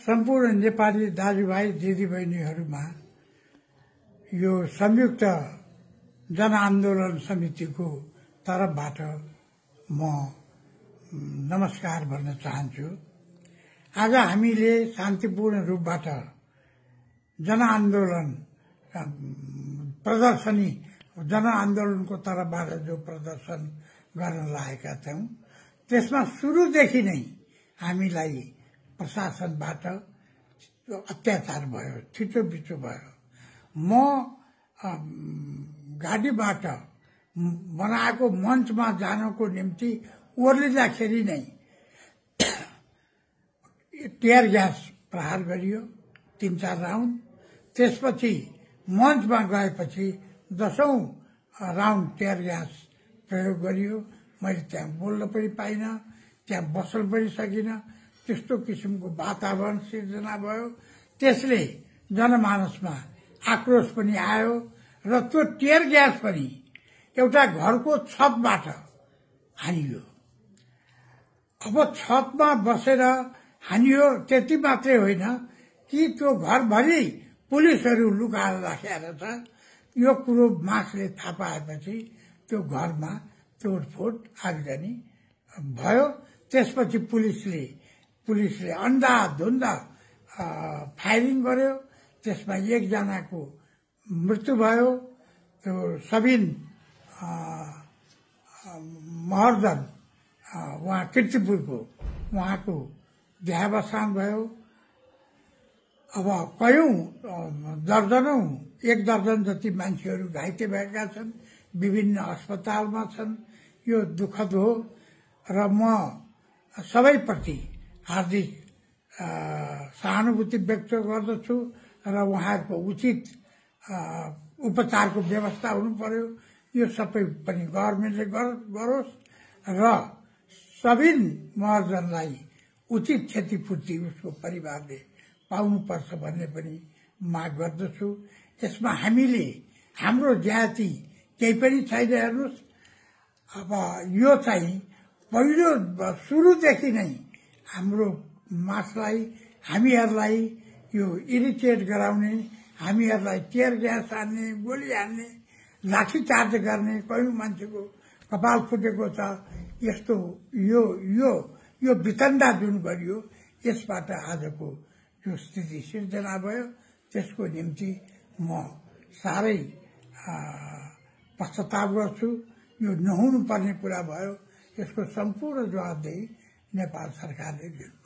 सम्पूर्ण नेपाली दाजुभाइ दिदीबहिनीहरूमा यो संयुक्त जनआन्दोलन समितिको तर्फबाट म नमस्कार भन्न चाहन्छु। आज हामीले शान्तिपूर्ण रूपबाट जनआन्दोलन प्रदर्शनी जनआन्दोलनको तर्फबाट जो प्रदर्शन गर्न लागेका थियौं त्यसमा सुरुदेखि नै हामीलाई प्रशासनबाट अत्याचार भयो, छिटोपिटो भयो। म गाडीबाट बनाएको मञ्चमा जानको निम्ति ओर्लिँदाखेरि नै टियर ग्यास प्रहार गरियो 3-4 राउन्ड। त्यसपछि मञ्चमा गएपछि 10औं राउन्ड टियर ग्यास प्रयोग गरियो। मैले त्यहाँ बोल्न पनि पाइनँ, त्यहाँ बस्न पनि सकिनँ। त्यस्तो किसिमको वातावरण सिर्जना भयो। त्यसले जनमानसमा आक्रोश पनि आयो र त्यो टियर ग्यास पनि एउटा घरको छतबाट हानियो। अब छतमा बसेर हानियो त्यति मात्रै होइन कि त्यो घरभरि पुलिसहरू लुकाएर राखेर छ। यो कुरो मासले थाहा पाएपछि त्यो घरमा तोडफोड आगजनी भयो। त्यसपछि पुलिसले अन्धाधुन्ध फायरिङ गर्यो। त्यसमा एकजनाको मृत्यु भयो। त्यो सबिन महर्जन उहाँ किर्तिपुरको उहाँको देहावसान भयो। अब कयौं दर्जनौं 1 दर्जन जति मान्छेहरू घाइते भएका छन्, विभिन्न अस्पतालमा छन्। यो दुःखद हो र म सबैप्रति हार्दिक सहानुभूति व्यक्त गर्दछु र उहाँहरूको उचित उपचारको व्यवस्था हुनु पर्यो। यो सबै पनि गभर्मेन्टले गरोस् र सबिन महर्जनलाई उचित क्षतिपूर्ति उसको परिवारले पाउनुपर्छ भन्ने पनि माग गर्दछु। यसमा हाम्रो जाति केही पनि छैन। हेर्नुहोस्, अब यो चाहिँ पहिलो सुरुदेखि नै हाम्रो मासलाई हामीहरूलाई यो इरिटेट गराउने, हामीहरूलाई टियर ग्यास हान्ने, गोली हान्ने, लाठीचार्ज गर्ने, कयौं मान्छेको कपाल फुटेको छ। यस्तो यो वितण्डा जुन गरियो यसबाट आजको जो स्थिति सिर्जना भयो त्यसको निम्ति म साह्रै पश्चाताप गर्छु। यो नहुनु पर्ने कुरा भयो। यसको सम्पूर्ण जवाबदेही नेपाल सरकारले लिनु।